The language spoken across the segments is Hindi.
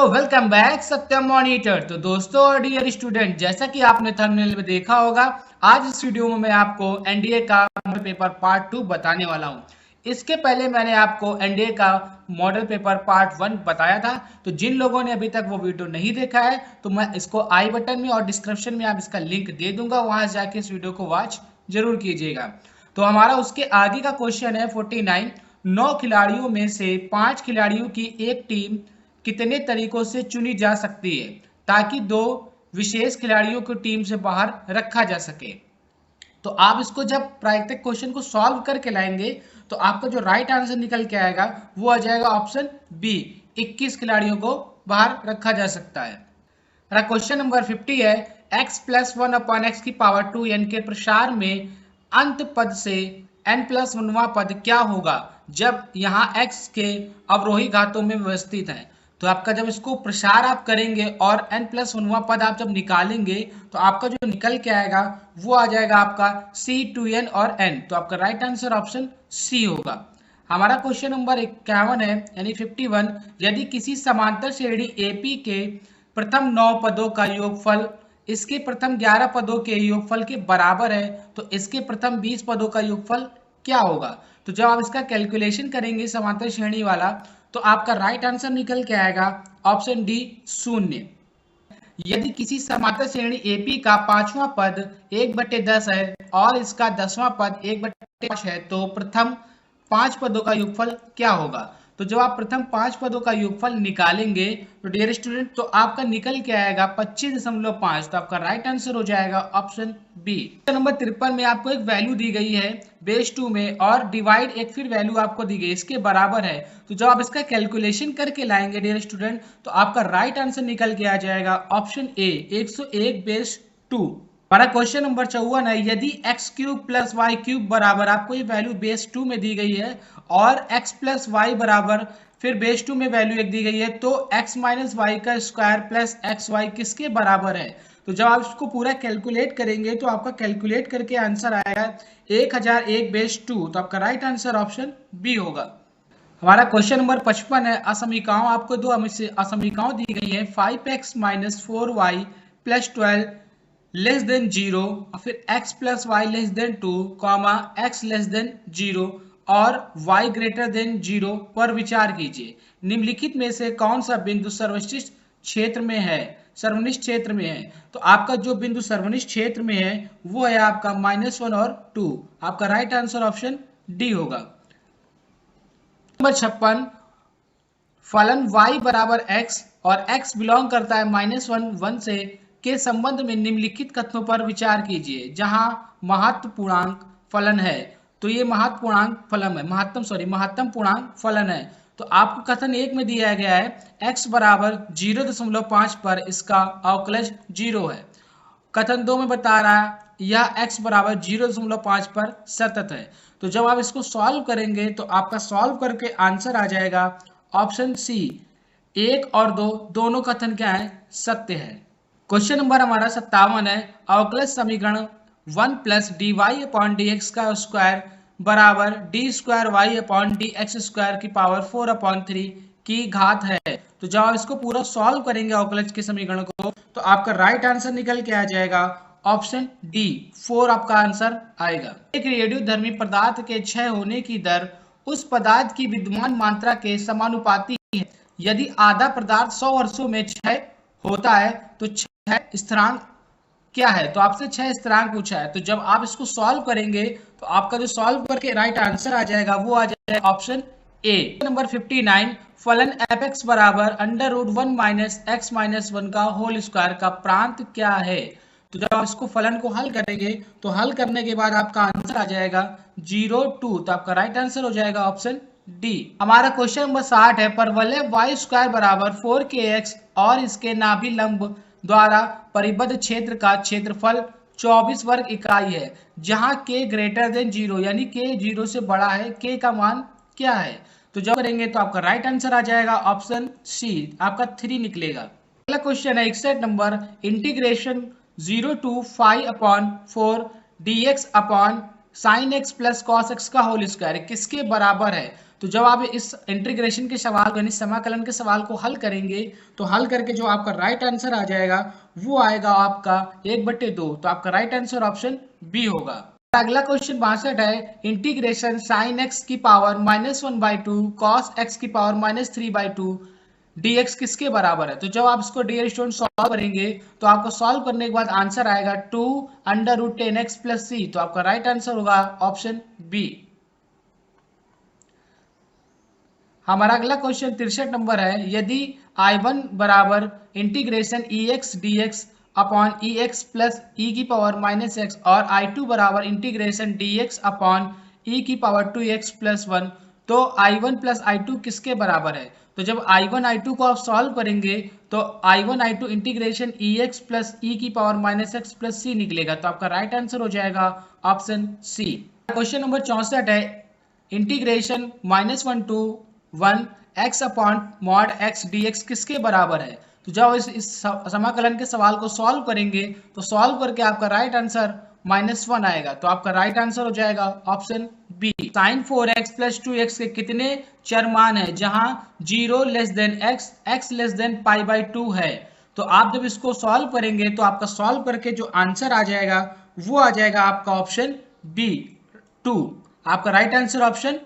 वेलकम बैक सत्यम मॉनिटर। तो दोस्तों और डियर स्टूडेंट, जैसा कि आपने थंबनेल में देखा होगा, आज इस वीडियो में मैं आपको एनडीए का मॉडल पेपर पार्ट 2 बताने वाला हूं। इसके पहले मैंने आपको एनडीए का मॉडल पेपर पार्ट 1 बताया था। तो जिन लोगों ने अभी तक वो वीडियो नहीं देखा है तो मैं इसको आई बटन में और डिस्क्रिप्शन में आप इसका लिंक दे दूंगा, वहां जाके इस वीडियो को वॉच जरूर कीजिएगा। तो हमारा उसके आगे का क्वेश्चन है 49। 9 खिलाड़ियों में से 5 खिलाड़ियों की एक टीम कितने तरीकों से चुनी जा सकती है ताकि दो विशेष खिलाड़ियों को टीम से बाहर रखा जा सके। तो आप इसको जब प्राकृतिक क्वेश्चन को सॉल्व करके लाएंगे तो आपका जो राइट आंसर निकल के आएगा वो आ जाएगा ऑप्शन बी, 21 खिलाड़ियों को बाहर रखा जा सकता है। क्वेश्चन नंबर 50 है, x प्लस 1 अपॉन एक्स की पावर 2n के प्रसार में अंत पद से n प्लस 1वां पद क्या होगा जब यहाँ x के अवरोही घातों में व्यवस्थित है। तो आपका जब इसको प्रसार आप करेंगे और n प्लस 1वां पद आप जब निकालेंगे तो आपका जो निकल के आएगा वो आ जाएगा आपका c2n और n। तो आपका राइट आंसर ऑप्शन सी होगा। हमारा क्वेश्चन नंबर 51 है यानी 51, यदि किसी समांतर श्रेणी एपी के प्रथम 9 पदों का योगफल इसके प्रथम 11 पदों के योगफल के बराबर है तो इसके प्रथम 20 पदों का योगफल क्या होगा। तो जब आप इसका कैलकुलेशन करेंगे समांतर श्रेणी वाला तो आपका राइट आंसर निकल के आएगा ऑप्शन डी, 0। यदि किसी समांतर श्रेणी एपी का 5वां पद 1/10 है और इसका 10वां पद 1/5 है तो प्रथम 5 पदों का योगफल क्या होगा। तो जब आप प्रथम 5 पदों का योगफल निकालेंगे तो डियर स्टूडेंट तो आपका निकल के आएगा 25.5। तो आपका राइट आंसर हो जाएगा ऑप्शन बी। नंबर 53 में आपको एक वैल्यू दी गई है बेस 2 में और डिवाइड एक फिर वैल्यू आपको दी गई इसके बराबर है। तो जब आप इसका कैलकुलेशन करके लाएंगे डियर स्टूडेंट तो आपका राइट आंसर निकल के आ जाएगा ऑप्शन ए, 101 बेस 2। हमारा क्वेश्चन नंबर 54 है, यदि x cube plus y cube बराबर, आपको ये वैल्यू बेस 2 में दी गई है और x प्लस वाई बराबर फिर बेस 2 में वैल्यू एक दी गई है तो x माइनस वाई का स्क्वायर प्लस एक्स वाई किसके बराबर है। तो जब आप इसको पूरा कैलकुलेट करेंगे तो आपका कैलकुलेट करके आंसर आएगा 1001 बेस 2। तो आपका राइट आंसर ऑप्शन बी होगा। हमारा क्वेश्चन नंबर 55 है, असमीकाओं, आपको दो असमीकाओं दी गई है 5x minus 4y plus 12 less than 0 और फिर x plus y less than 2 comma x less than 0 और y ग्रेटर देन 0 पर विचार कीजिए। निम्नलिखित में से कौन सा बिंदु सर्वनिष्ठ क्षेत्र में है, सर्वनिष्ठ क्षेत्र में है। तो आपका जो बिंदु सर्वनिष्ठ क्षेत्र में है वो है आपका -1 और 2। आपका राइट आंसर ऑप्शन डी होगा। नंबर 56, फलन y बराबर x और x बिलोंग करता है -1 से के संबंध में निम्नलिखित कथनों पर विचार कीजिए। जहां महत्तम पूर्णांक फलन है तो ये महत्तम पूर्णांक फलन है। तो आपको कथन 1 में दिया गया है x बराबर 0.5 पर इसका अवकलज 0 है। कथन 2 में बता रहा है यह x बराबर 0.5 पर सतत है। तो जब आप इसको सॉल्व करेंगे तो आपका सॉल्व करके आंसर आ जाएगा ऑप्शन सी, 1 और 2 दोनों कथन क्या है, सत्य है। क्वेश्चन नंबर हमारा 57 है, अवकलज समीकरण 1 plus d y upon d x का स्क्वायर बराबर d square y upon d x square की पावर 4/3 की घात है। तो जब आप इसको पूरा सॉल्व करेंगे अवकलज के समीकरण को तो आपका राइट आंसर निकल के आ जाएगा ऑप्शन डी, 4 आपका आंसर आएगा। एक रेडियोधर्मी पदार्थ के क्षय होने की दर उस पदार्थ की विद्यमान मात्रा के समानुपाती है। यदि आधा पदार्थ 100 वर्षों में क्षय होता है तो 6 स्थिरांक क्या है। तो आपसे 6 स्थिरांक पूछा है। तो जब आप इसको सॉल्व करेंगे तो आपका जो सॉल्व करके राइट आंसर आ जाएगा वो आ जाएगा ऑप्शन ए। नंबर 59, फलन f(x) बराबर √1 माइनस x माइनस 1 का होल स्क्वायर का प्रांत क्या है। तो जब आप इसको फलन को हल करेंगे तो हल करने के बाद आपका आंसर आ जाएगा 0.2। तो आपका राइट आंसर हो जाएगा ऑप्शन डी। हमारा क्वेश्चन नंबर 60 है, परवलय y² बराबर 4kx और इसके नाभि लंब द्वारा परिबद्ध क्षेत्र का क्षेत्रफल 24 वर्ग इकाई है जहां k ग्रेटर देन 0 यानी k 0 से बड़ा है, k का मान क्या है। तो जब करेंगे तो आपका राइट आंसर आ जाएगा ऑप्शन सी, आपका 3 निकलेगा। अगला क्वेश्चन है 61 number, integration 0 to 5/4 dx upon sin x plus cos x का होल स्क्वायर किसके बराबर है। तो जब आप इस इंटीग्रेशन के सवाल यानी समाकलन के सवाल को हल करेंगे तो हल करके जो आपका राइट आंसर आ जाएगा वो आएगा आपका 1/2। तो आपका राइट आंसर ऑप्शन बी होगा। अगला क्वेश्चन 62 है, इंटीग्रेशन साइन एक्स की पावर -1/2 कॉस एक्स की पावर -3/2 dx किसके बराबर है। तो जब आप इसको डियर स्टूडेंट सॉल्व करेंगे तो आपको सॉल्व करने के बाद आंसर आएगा 2√10x + c। तो आपका राइट आंसर होगा ऑप्शन बी। हमारा अगला क्वेश्चन 63 नंबर है, यदि I1 बराबर integration ex dx upon ex plus e की पावर -x और I2 बराबर इंटीग्रेशन dx अपॉन e की पावर 2x + 1 तो I1 प्लस I2 किसके बराबर है। तो जब I1 I2 को आप सॉल्व करेंगे तो I1 I2 integration ex plus e की पावर -x प्लस c निकलेगा। तो आपका राइट आंसर हो जाएगा ऑप्शन सी। क्वेश्चन नंबर 64 है, integration -1 to 1 x upon mod x dx किसके बराबर है। तो जब इस समाकलन के सवाल को सॉल्व करेंगे तो सॉल्व करके आपका राइट आंसर -1 आएगा। तो आपका राइट आंसर हो जाएगा option B. Sign 4x + 2x के कितने चर मान है जहां 0 less than x, x less than π/2 है। तो आप जब इसको सॉल्व करेंगे तो आपका सॉल्व करके जो आंसर आ जाएगा वो आ जाएगा आपका ऑप्शन बी 2। आपका राइट आंसर ऑप्शन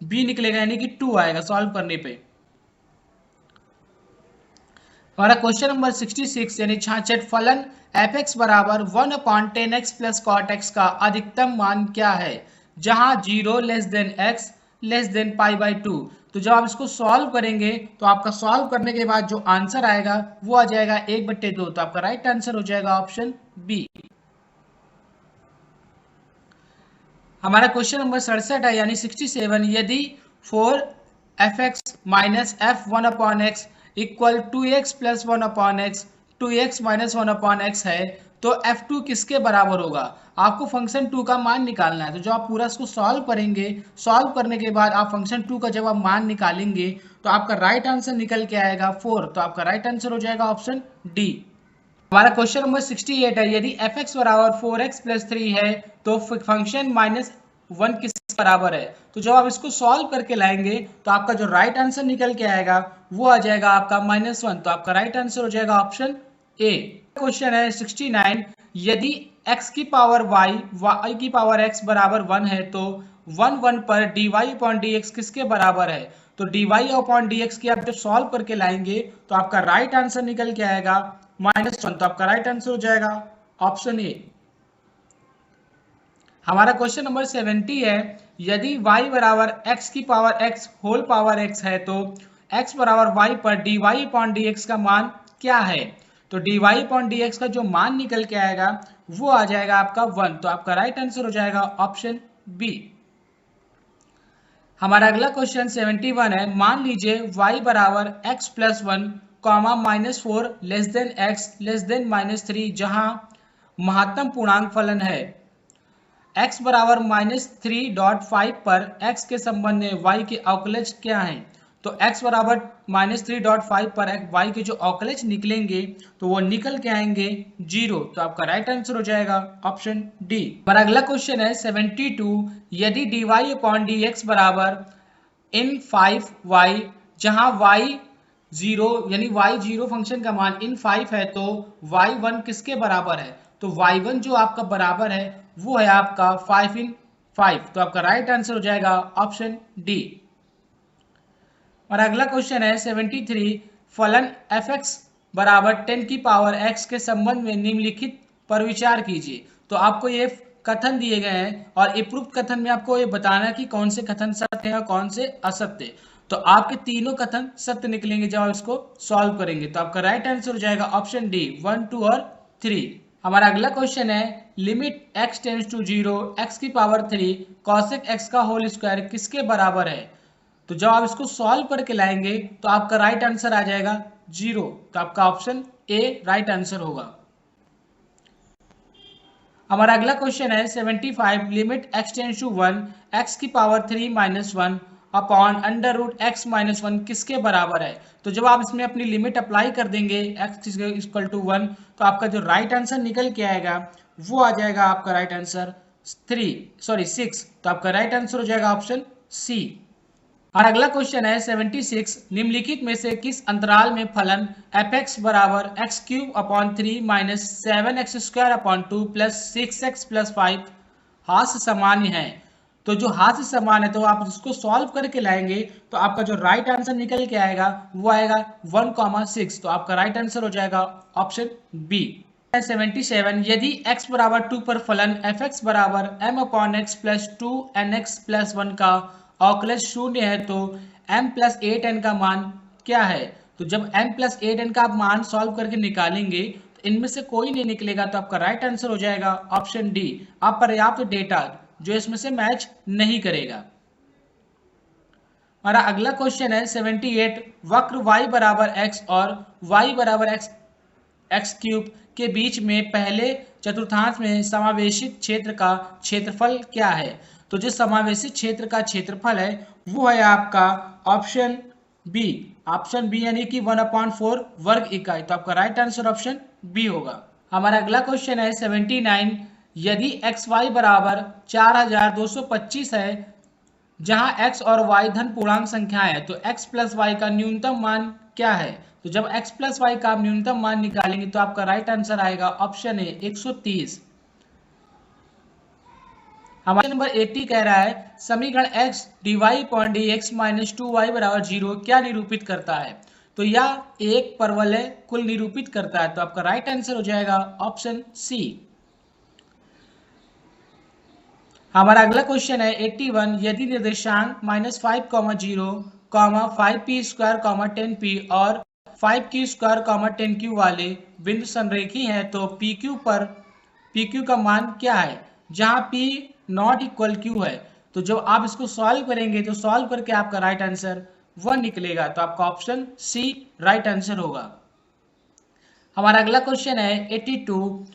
बी निकलेगा यानी कि 2 आएगा सॉल्व करने पे। हमारा क्वेश्चन नंबर 66 यानी 66, फलन f(x) बराबर 1/10x + cot x का अधिकतम मान क्या है जहां 0 less than x less than π/2। तो जब आप इसको सॉल्व करेंगे तो आपका सॉल्व करने के बाद जो आंसर आएगा वो आ जाएगा 1/2। तो आपका राइट आंसर हो जाएगा ऑप्शन बी। हमारा क्वेश्चन नंबर 67 है यानी 67, यदि 4f(x - f1/x = 2x + 1/x 2x - 1/x है तो f2 किसके बराबर होगा। आपको फंक्शन 2 का मान निकालना है। तो जब आप पूरा इसको सॉल्व करेंगे, सॉल्व करने के बाद आप फंक्शन 2 का जब आप मान निकालेंगे तो आपका राइट आंसर निकल के आएगा 4। तो आपका राइट आंसर हो जाएगा ऑप्शन डी। हमारा क्वेश्चन नंबर 68 है, यदि f(x) बराबर 4x + 3 है तो फंक्शन -1 किसके बराबर है। तो जब आप इसको सॉल्व करके लाएंगे तो आपका जो राइट आंसर निकल के आएगा वो आ जाएगा आपका -1। तो आपका राइट आंसर हो जाएगा ऑप्शन ए। क्वेश्चन है 69, यदि x की पावर y की पावर x बराबर 1 है तो 1 पर dy/dx किसके बराबर है। तो dy/dx की आप जब सॉल्व करके लाएंगे तो आपका राइट आंसर निकल के आएगा -1। तो आपका राइट आंसर हो जाएगा ऑप्शन ए। हमारा क्वेश्चन नंबर 70 है, यदि y बराबर x की power x whole power x है तो x बराबर y पर dy/dx का मान क्या है। तो dy/dx का जो मान निकल के आएगा वो आ जाएगा आपका 1। तो आपका राइट आंसर हो जाएगा ऑप्शन बी। हमारा अगला क्वेश्चन 71 है, मान लीजिए y बराबर x + 1 -4 less than x less then -3 जहां महत्तम पूर्णांक फलन है x बराबर -3.5 पर x के संबंध में y के अवकलज क्या है। तो x बराबर -3.5 पर y के जो अवकलज निकलेंगे तो वो निकल के आएंगे 0। तो आपका राइट आंसर हो जाएगा ऑप्शन डी। पर अगला क्वेश्चन है 72, यदि dy/dx बराबर इन 5y जहां y 0 यानी y0 फंक्शन का मान इन 5 है तो y1 किसके बराबर है। तो y1 जो आपका बराबर है वो है आपका 5 इन 5। तो आपका राइट आंसर हो जाएगा ऑप्शन डी। और अगला क्वेश्चन है 73, फलन f(x) बराबर 10 की पावर x के संबंध में निम्नलिखित पर विचार कीजिए। तो आपको ये कथन दिए गए हैं और उपरोक्त कथन में आपको ये बताना है कि कौन से कथन सत्य है और कौन से असत्य। तो आपके तीनों कथन सत्य निकलेंगे जब आप इसको सॉल्व करेंगे। तो आपका राइट आंसर हो जाएगा ऑप्शन डी 1, 2 और 3। हमारा अगला क्वेश्चन है, limit x tends to 0 x की पावर 3 cosec x का होल स्क्वायर किसके बराबर है। तो जब आप इसको सॉल्व करके लाएंगे तो आपका राइट आंसर आ जाएगा 0। तो आपका ऑप्शन ए राइट आंसर होगा। हमारा अगला क्वेश्चन है 75, limit x tends to 1 x की पावर 3 -1 अपॉन √x - 1 किसके बराबर है। तो जब आप इसमें अपनी लिमिट अप्लाई कर देंगे x = 1 तो आपका जो राइट आंसर निकल के आएगा वो आ जाएगा आपका राइट आंसर 6। तो आपका राइट आंसर हो जाएगा ऑप्शन सी। और अगला क्वेश्चन है 76, निम्नलिखित में से किस अंतराल में फलन f(x) बराबर x cube upon 3 minus 7x² upon 2 plus 6x plus 5 हास्य सामान्य है। तो जो हास्य समान है तो आप इसको सॉल्व करके लाएंगे तो आपका जो राइट आंसर निकल के आएगा वो आएगा 1,6। तो आपका राइट आंसर हो जाएगा ऑप्शन बी। 77, यदि x बराबर 2 पर फलन f(x) बराबर m upon x plus 2nx plus 1 का अवकलज शून्य है तो m प्लस 8n का मान क्या है। तो जब m प्लस 8n का आप मान सॉल्व करके निकालेंगे तो इनमें से कोई नहीं निकलेगा तो आपका राइट आंसर हो जाएगा ऑप्शन डी, अपर्याप्त डेटा, जो इसमें से मैच नहीं करेगा। हमारा अगला क्वेश्चन है 78, वक्र y बराबर x और y बराबर एक्स क्यूब के बीच में पहले चतुर्थांश में समावेशित क्षेत्र का क्षेत्रफल क्या है। तो जो समावेशित क्षेत्र का क्षेत्रफल है वो है आपका ऑप्शन बी यानी कि 1/4 वर्ग इकाई। तो आपका राइट आंसर ऑप्शन बी होगा। हमारा अगला क्वेश्चन है 79, यदि एक्स वाई बराबर 4225 है जहां x और y धन पूर्णांक संख्याएं हैं तो x प्लस वाई का न्यूनतम मान क्या है। तो जब x प्लस वाई का आप न्यूनतम मान निकालेंगे तो आपका राइट आंसर आएगा ऑप्शन ए 130। हमारा नंबर 80 कह रहा है समीकरण x dy/dx माइनस 2y बराबर 0 क्या निरूपित करता है। तो यह एक परवलय कुल निरूपित करता है। तो आपका राइट आंसर हो जाएगा ऑप्शन सी। हमारा अगला क्वेश्चन है 81, यदि निर्देशांक -5, 0, 5p², 10p और 5q² 10q वाले बिंदु संरेखी हैं तो pq का मान क्या है जहां p नॉट इक्वल q है। तो जब आप इसको सॉल्व करेंगे तो सॉल्व करके आपका राइट आंसर 1 निकलेगा। तो आपका ऑप्शन सी राइट आंसर होगा। हमारा अगला क्वेश्चन है 82,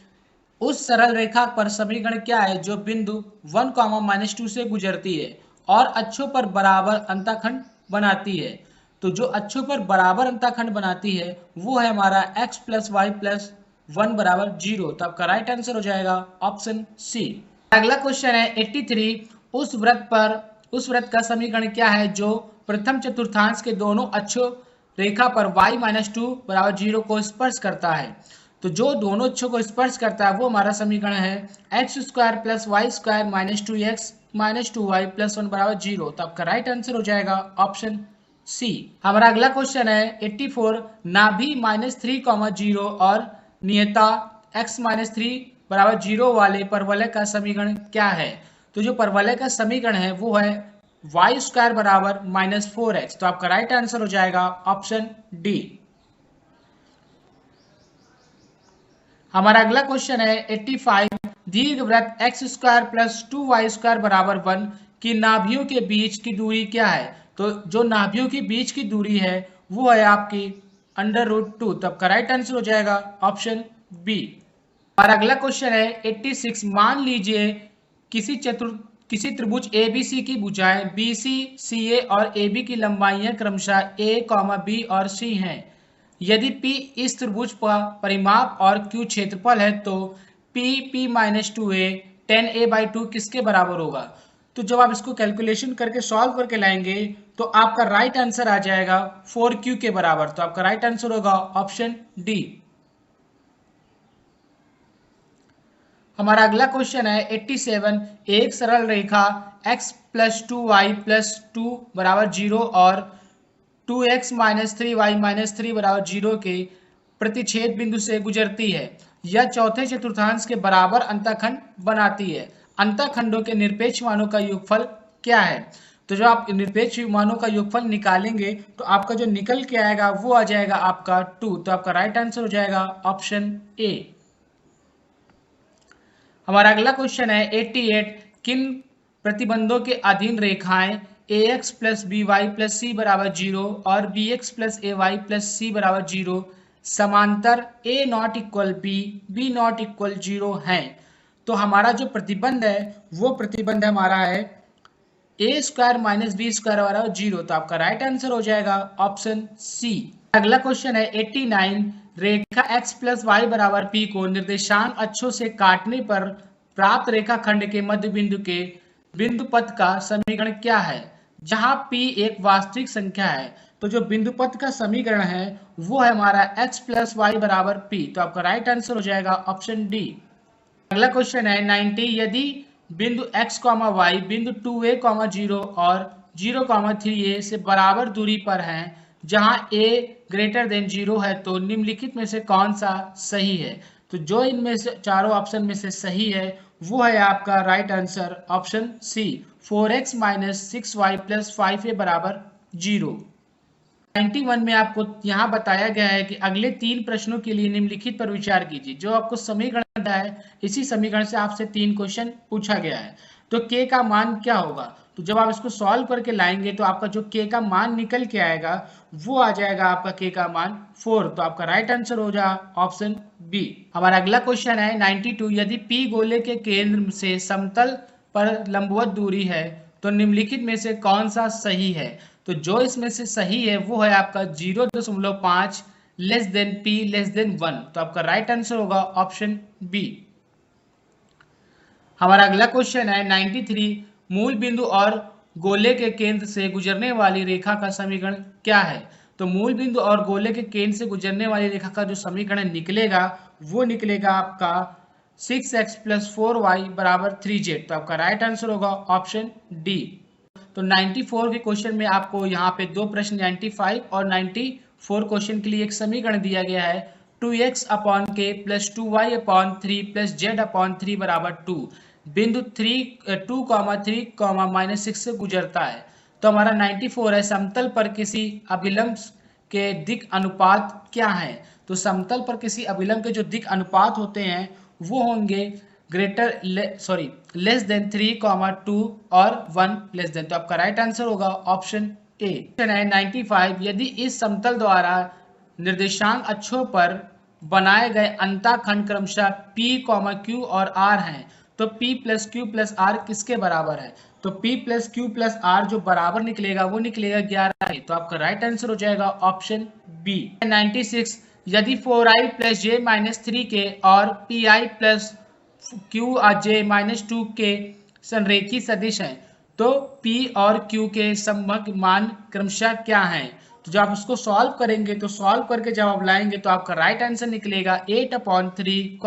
उस सरल रेखा पर समीकरण क्या है जो बिंदु 1, -2 से गुजरती है और अक्षों पर बराबर अंतःखंड बनाती है। तो जो अक्षों पर बराबर अंतःखंड बनाती है वो है हमारा x प्लस वाई प्लस 1 बराबर 0। तो आपका राइट आंसर हो जाएगा ऑप्शन सी। अगला क्वेश्चन है 83, उस वृत्त का समीकरण क्या है जो प्रथम चतुर्थांश के दोनों अक्षों रेखा पर y-2 बराबर 0 को स्पर्श करता है। तो जो दोनों अक्षों को स्पर्श करता है वो हमारा समीकरण है x² plus y² minus 2x minus 2y plus 1 बराबर 0। तो आपका राइट आंसर हो जाएगा ऑप्शन सी। हमारा अगला क्वेश्चन है 84, नाभि -3, 0 और नियता x -3 बराबर 0 वाले परवलय का समीकरण क्या है। तो जो परवलय का समीकरण है वो है y² बराबर -4x। तो आपका राइट आंसर हो जाएगा ऑप्शन डी। हमारा अगला क्वेश्चन है 85, दीर्घवृत्त x² प्लस 2y² बराबर 1 की नाभियों के बीच की दूरी क्या है। तो जो नाभियों के बीच की दूरी है वो है आपकी √2। तो आपका राइट आंसर हो जाएगा ऑप्शन बी। और अगला क्वेश्चन है 86, मान लीजिए किसी त्रिभुज ABC की भुजाएं BC, CA और AB की लंबाइयां क्रमशः A, B और C हैं। यदि P इस त्रिभुज का परिमाप और Q क्षेत्रफल है तो P-2A 10a/2 किसके बराबर होगा। तो जब आप इसको कैलकुलेशन करके सॉल्व करके लाएंगे तो आपका राइट आंसर आ जाएगा 4Q के बराबर। तो आपका राइट आंसर होगा ऑप्शन डी। हमारा अगला क्वेश्चन है 87, एक सरल रेखा x प्लस 2y प्लस 2 बराबर 0 और 2x माइनस 3y माइनस 3 बराबर 0 के प्रतिच्छेद बिंदु से गुजरती है। यह चौथे चतुर्थांश के बराबर अंतःखंड बनाती है। अंतःखंडों के निरपेक्ष मानों का योगफल क्या है। तो जो आप निरपेक्ष मानों का योगफल निकालेंगे तो आपका जो निकल के आएगा वो आ जाएगा आपका 2। तो आपका राइट आंसर हो जाएगा ऑप्शन ए। हमारा अगला क्वेश्चन है 88, किन प्रतिबंधों के अधीन रेखाएं ax plus by plus c बराबर 0 और bx plus ay plus c बराबर 0 समांतर a not equal b not equal 0 हैं। तो हमारा जो प्रतिबंध है वो प्रतिबंध हमारा है a² माइनस b² बराबर 0। तो आपका राइट आंसर हो जाएगा ऑप्शन सी। अगला क्वेश्चन है 89, रेखा x प्लस वाई बराबर p को निर्देशांक अक्षों से काटने पर प्राप्त रेखाखंड के मध्य बिंदु के बिंदु पथ का समीकरण क्या है जहां p एक वास्तविक संख्या है तो जो बिंदु पथ का समीकरण है वो है हमारा x प्लस वाई बराबर p। तो आपका राइट आंसर हो जाएगा ऑप्शन डी। अगला क्वेश्चन है 90, यदि बिंदु x, y बिंदु 2a, 0 और 0, 3a से बराबर दूरी पर हैं जहां a ग्रेटर देन 0 है तो निम्नलिखित में से कौन सा सही है। तो जो इनमें से चारों ऑप्शन में से सही है वो है आपका right answer option C, 4x minus 6y plus 5a बराबर 0। 91 में आपको यहाँ बताया गया है कि अगले 3 प्रश्नों के लिए निम्नलिखित पर विचार कीजिए। जो आपको समीकरण दिया है इसी समीकरण से आपसे 3 क्वेश्चन पूछा गया है। तो k का मान क्या होगा, तो जब आप इसको सॉल्व करके लाएंगे तो आपका जो k का मान निकल के आएगा वो आ जाएगा आपका k का मान 4। तो आपका राइट आंसर हो जाएगा ऑप्शन बी। हमारा अगला क्वेश्चन है 92, यदि p गोले के केंद्र से समतल पर लंबवत दूरी है तो निम्नलिखित में से कौन सा सही है। तो जो इसमें से सही है वो है आपका 0.5 less than p less than 1। तो आपका राइट आंसर होगा ऑप्शन बी। हमारा अगला क्वेश्चन है 93, मूल बिंदु और गोले के केंद्र से गुजरने वाली रेखा का समीकरण क्या है। तो मूल बिंदु और गोले के केंद्र से गुजरने वाली रेखा का जो समीकरण निकलेगा वो निकलेगा आपका 6x प्लस 4y बराबर 3z। तो आपका राइट आंसर होगा ऑप्शन डी। तो 94 के क्वेश्चन में आपको यहाँ पे दो प्रश्न 95 और 94 क्वेश्चन के लिए एक समीकरण दिया गया है 2x upon k plus 2y upon 3 plus z upon 3 बराबर 2। बिंदु 2,3, -6 से गुजरता है। तो हमारा 94 है, समतल पर किसी अभिलंब के दिक् अनुपात क्या है। तो समतल पर किसी अभिलंब के जो दिक् अनुपात होते हैं वो होंगे लेस देन 3, 2 और 1 लेस देन। तो आपका राइट आंसर होगा ऑप्शन ए। 95, यदि इस समतल द्वारा निर्देशांक अक्षों पर बनाए गए अंतःखंड क्रमशः p, q और r हैं तो p plus q plus r किसके बराबर है। तो p plus q plus r जो बराबर निकलेगा वो निकलेगा 11 है। तो आपका राइट आंसर हो जाएगा ऑप्शन बी। 96, यदि 4i plus j minus 3k और pi प्लस q और j माइनस 2k संरेखी सदिश हैं तो p और q के समग्र मान क्रमशः क्या हैं। तो जब आप उसको सॉल्व करेंगे तो सॉल्व करके जब आप लाएंगे तो आपका राइट आंसर निकलेगा 8/3,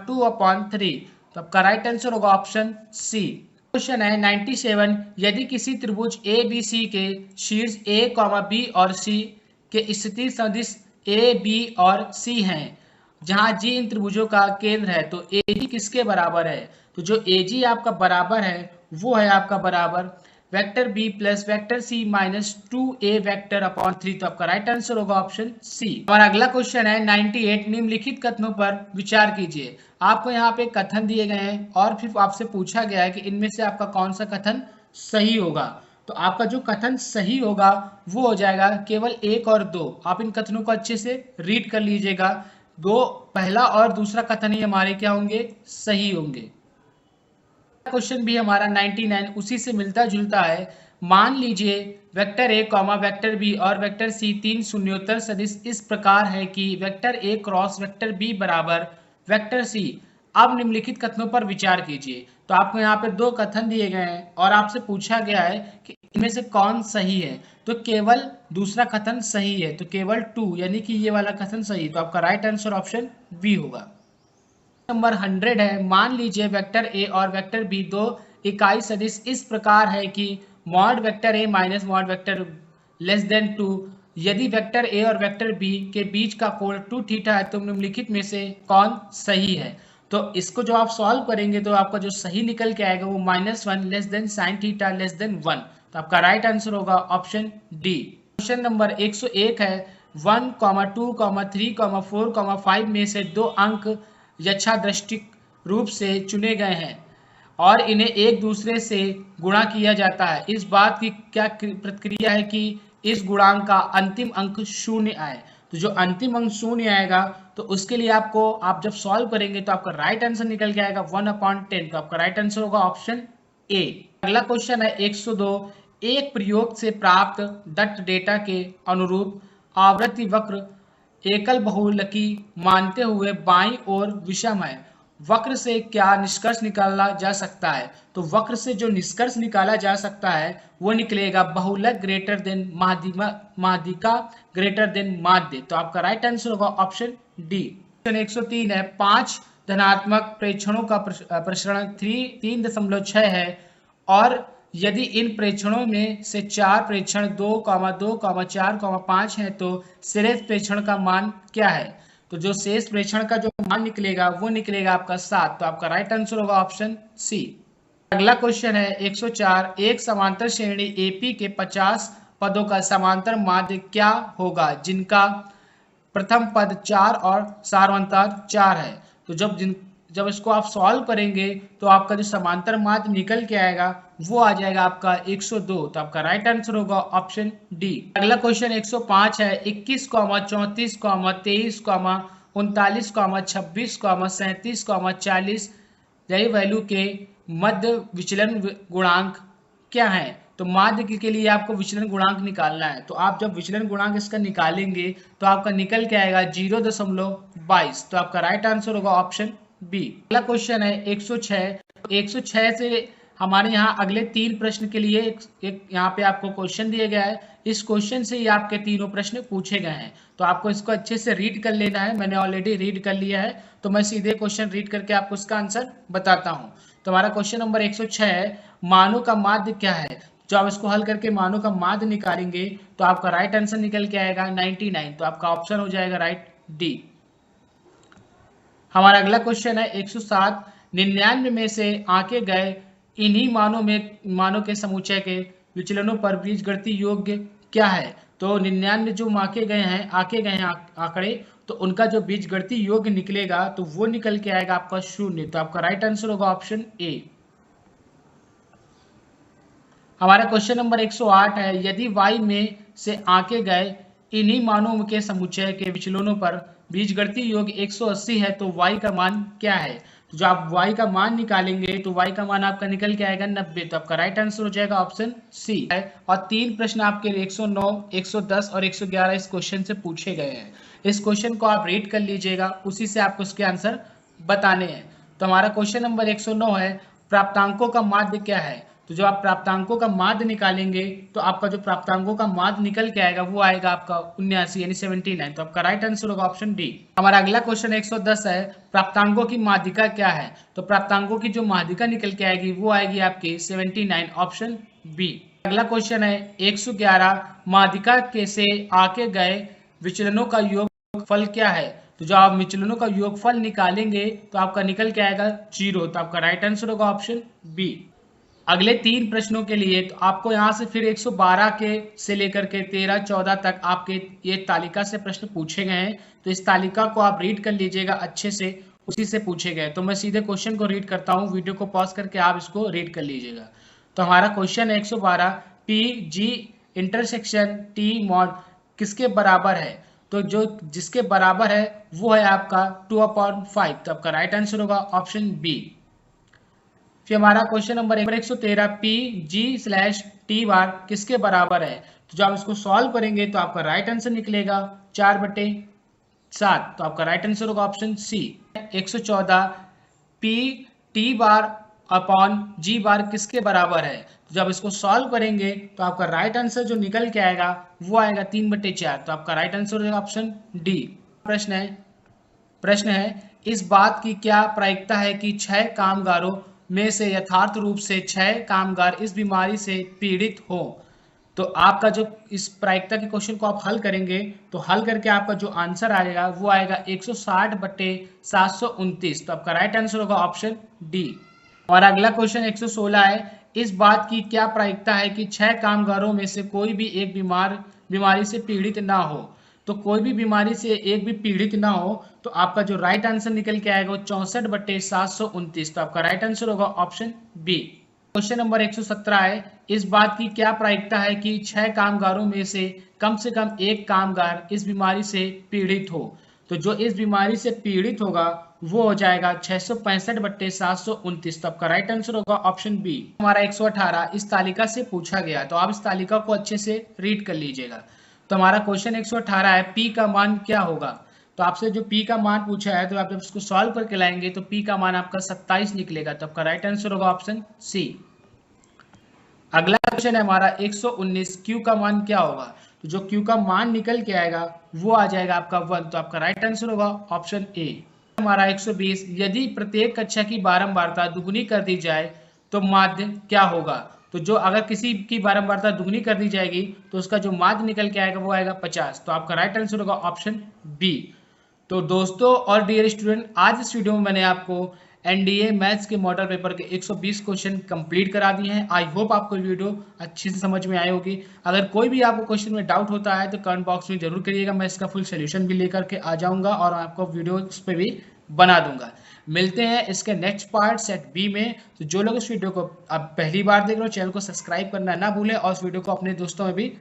2/3। तो आपका राइट आंसर होगा ऑप्शन सी। क्वेश्चन है 97, यदि किसी त्रिभुज ABC के शीर्ष A, B और C के स्थिति सदिश A, B और C हैं जहां G इन त्रिभुजों का केंद्र है तो AG किसके बराबर है। तो जो AG आपका बराबर है वो है आपका बराबर vector B plus vector C minus 2A vector upon 3। तो आपका राइट आंसर होगा ऑप्शन सी। हमारा अगला क्वेश्चन है 98, निम्नलिखित कथनों पर विचार कीजिए। आपको यहाँ पे कथन दिए गए हैं और फिर आपसे पूछा गया है कि इनमें से आपका कौन सा कथन सही होगा। तो आपका जो कथन सही होगा वो हो जाएगा केवल 1 और 2। आप इन कथनों को अच्छे से रीड कर लीजिएगा। पहला और दूसरा कथन ही हमारे क्या होंगे, सही होंगे। क्वेश्चन भी हमारा 99 उसी से मिलता जुलता है। मान लीजिए वेक्टर ए, वेक्टर बी और वेक्टर सी तीन शून्योत्तर सदिश इस प्रकार है कि vector A cross vector B बराबर वेक्टर सी। अब निम्नलिखित कथनों पर विचार कीजिए। तो आपको यहाँ पे दो कथन दिए गए हैं और आपसे पूछा गया है कि इनमें से कौन सही है। तो केवल दूसरा कथन सही है, तो केवल 2 यानी कि ये वाला कथन सही। तो आपका राइट आंसर ऑप्शन बी होगा। नंबर 100 है, मान लीजिए वेक्टर ए और वेक्टर बी दो इकाई सदिश इस प्रकार है कि mod vector A minus mod vector less than 2। यदि वेक्टर ए और वेक्टर बी के बीच का कोण 2 थीटा है तो निम्नलिखित में से कौन सही है। तो इसको जो आप सॉल्व करेंगे तो आपका जो सही निकल के आएगा वो -1 less than sine theta less than 1। तो आपका राइट आंसर होगा ऑप्शन डी। क्वेश्चन नंबर 101 है, 1, 2, 3, 4, 5 में से दो अंक यथादृष्टिक रूप से चुने गए हैं और इन्हें एक दूसरे से गुणा किया जाता है। इस बात की क्या प्रक्रिया है कि इस गुणांक का अंतिम अंक 0 आए। तो जो अंतिम अंक 0 आएगा तो उसके लिए आप जब सॉल्व करेंगे तो आपका राइट आंसर निकल के आएगा 1/10। तो आपका राइट आंसर होगा ऑप्शन ए। अगला क्वेश्चन है 102, एक प्रयोग से प्राप्त दत्त डेटा के अनुरूप आवृत्ति वक्र एकल बहुलकी मानते हुए बाईं ओर विषम है वक्र से क्या निष्कर्ष निकाला जा सकता है? तो वक्र से जो निष्कर्ष निकाला जा सकता है वो निकलेगा बहुलक ग्रेटर देन माध्यिका ग्रेटर देन माध्य। तो आपका राइट आंसर होगा ऑप्शन डी। क्वेश्चन 103 है, 5 धनात्मक प्रेक्षणों का प्रसरण 3.6 है और यदि इन प्रेक्षणों में से 4 प्रेक्षण 2, 2, 4, 5 हैं तो शेष प्रेक्षण का मान क्या है? तो जो शेष प्रेक्षण का जो मान निकलेगा वो निकलेगा आपका 7। तो आपका राइट आंसर होगा ऑप्शन सी। अगला क्वेश्चन है 104, एक समांतर श्रेणी एपी के 50 पदों का समांतर माध्य क्या होगा जिनका प्रथम पद 4 और सार्वंतर 4 है? तो जब इसको आप सॉल्व करेंगे तो आपका जो समांतर माध्य निकल के आएगा वो आ जाएगा आपका 102। तो आपका राइट आंसर होगा ऑप्शन डी। अगला क्वेश्चन 105 है, 21, 34, 23, 39, 26, 37, 40 यही वैल्यू के मध्य विचलन गुणांक क्या है? तो माध्य के लिए आपको विचलन गुणांक निकालना है। तो आप जब विचलन गुणांक इसका निकालेंगे तो आपका निकल के आएगा 0.22। तो आपका राइट आंसर होगा ऑप्शन बी। अगला क्वेश्चन है 106, 106 से हमारे यहाँ अगले 3 प्रश्न के लिए एक यहाँ पे आपको क्वेश्चन दिया गया है। इस क्वेश्चन से ही आपके तीनों प्रश्न पूछे गए हैं, तो आपको इसको अच्छे से रीड कर लेना है। मैंने ऑलरेडी रीड कर लिया है, तो मैं सीधे क्वेश्चन रीड करके आपको इसका आंसर बताता हूँ। तो हमारा क्वेश्चन नंबर 106 है, मानों का माध्य क्या है? जो आप इसको हल करके मानों का माध्य निकालेंगे तो आपका राइट आंसर निकल के आएगा 99। तो आपका ऑप्शन हो जाएगा राइट डी। हमारा अगला क्वेश्चन है 107, 99 में से आंके गए इन्हीं मानों के समुच्चय के विचलनों पर बीजगणितीय योग्य क्या है? तो 99 जो आंके गए हैं आंकड़े, तो उनका जो बीजगणितीय योग्य निकलेगा तो वो निकल के आएगा आपका 0। तो आपका राइट आंसर होगा ऑप्शन ए। हमारा क्वेश्चन नंबर 108 है, यदि y में से आंके गए इन्हीं मानों के समुच्चय के विचलनों पर बीजगणितीय योग 180 है तो y का मान क्या है? तो जो आप y का मान निकालेंगे तो y का मान आपका निकल के आएगा 90। तो आपका राइट आंसर हो जाएगा ऑप्शन सी। और 3 प्रश्न आपके 109, 110 और 111 इस क्वेश्चन से पूछे गए हैं। इस क्वेश्चन को आप रीड कर लीजिएगा, उसी से आपको उसके आंसर बताने हैं। तो हमारा क्वेश्चन नंबर 109 है, प्राप्तांकों का माध्य क्या है? तो जो आप प्राप्तांकों का माध्य निकालेंगे तो आपका जो प्राप्तांकों का माध्य निकल के आएगा वो आएगा आपका 79 यानी 79। तो आपका राइट आंसर होगा ऑप्शन डी। हमारा अगला क्वेश्चन 110 है, प्राप्तांकों की माध्यिका क्या है? तो प्राप्तांकों की जो माध्यिका निकल के आएगी वो आएगी आपकी 79, ऑप्शन बी। अगला क्वेश्चन है 111, माध्यिका के से आके गए विचलनों का योगफल क्या है? तो जो आप विचलनों का योगफल निकालेंगे तो आपका निकल के आएगा 0। तो आपका राइट आंसर होगा ऑप्शन बी। अगले 3 प्रश्नों के लिए तो आपको यहाँ से फिर 112 के से लेकर के 13, 14 तक आपके ये तालिका से प्रश्न पूछे गए हैं। तो इस तालिका को आप रीड कर लीजिएगा अच्छे से, उसी से पूछे गए। तो मैं सीधे क्वेश्चन को रीड करता हूँ, वीडियो को पॉज करके आप इसको रीड कर लीजिएगा। तो हमारा क्वेश्चन है 112, P G intersection T mod किसके बराबर है? तो जो जिसके बराबर है वो है आपका 2/5। तो आपका राइट आंसर होगा ऑप्शन बी। फिर हमारा question number 113, P G slash T bar किसके बराबर है? तो जब आप इसको सॉल्व करेंगे तो आपका राइट आंसर निकलेगा 4/7। तो आपका राइट आंसर होगा option C. 114, P T bar upon G bar किसके बराबर है? तो जब इसको सॉल्व करेंगे तो आपका राइट आंसर जो निकल के आएगा वो आएगा 3/4। तो आपका राइट आंसर होगा ऑप्शन डी। प्रश्न है, इस बात की क्या प्रायिकता है कि 6 कामगारों में से यथार्थ रूप से 6 कामगार इस बीमारी से पीड़ित हो? तो आपका जो इस प्रायिकता के क्वेश्चन को आप हल करेंगे तो हल करके आपका जो आंसर आएगा वो आएगा 160/729। तो आपका राइट आंसर होगा ऑप्शन डी। और अगला क्वेश्चन 116 है, इस बात की क्या प्रायिकता है कि 6 कामगारों में से कोई भी एक बीमारी से पीड़ित ना हो? तो कोई भी बीमारी से एक भी पीड़ित ना हो तो आपका जो राइट आंसर निकल के आएगा वो 64/729। तो आपका राइट आंसर होगा ऑप्शन बी। क्वेश्चन नंबर 117 है, इस बात की क्या प्रायिकता है कि 6 कामगारों में से कम एक कामगार इस बीमारी से पीड़ित हो? तो जो इस बीमारी से पीड़ित होगा वो हो जाएगा 665/729। तो आपका राइट आंसर होगा ऑप्शन बी। हमारा 118 इस तालिका से पूछा गया, तो आप इस तालिका को अच्छे से रीड कर लीजिएगा। तो हमारा क्वेश्चन 118 है, P का मान क्या होगा? तो तो आपसे जो p का मान पूछा है तो आप जब इसको सॉल्व करके लाएंगे तो p का मान आपका 27 निकलेगा, तो आपका राइट आंसर होगा ऑप्शन सी। अगला क्वेश्चन है हमारा 119, q का मान क्या होगा? तो जो q का मान निकल के आएगा वो आ जाएगा आपका 1, तो आपका राइट आंसर होगा ऑप्शन ए। हमारा 120, यदि प्रत्येक कक्षा की बारंबारता दुगुनी कर दी जाए तो माध्य क्या होगा? तो जो अगर किसी की बारंबारता दुगुनी कर दी जाएगी तो उसका जो माध्य निकल के आएगा वो आएगा 50, तो आपका राइट आंसर होगा ऑप्शन बी। तो दोस्तों और डियर स्टूडेंट, आज इस वीडियो में मैंने आपको एनडीए मैथ्स के मॉडल पेपर के 120 क्वेश्चन कंप्लीट करा दिए हैं। आई होप आपको वीडियो अच्छे से समझ में आई होगी। अगर कोई भी आपको क्वेश्चन में डाउट होता है तो कमेंट बॉक्स में जरूर करिएगा, मैं इसका फुल सोल्यूशन भी लेकर के आ जाऊंगा और आपको वीडियो इस पर भी बना दूंगा। मिलते हैं इसके नेक्स्ट पार्ट सेट बी में। तो जो लोग इस वीडियो को अब पहली बार देख रहे हो, चैनल को सब्सक्राइब करना ना भूलें और इस वीडियो को अपने दोस्तों में भी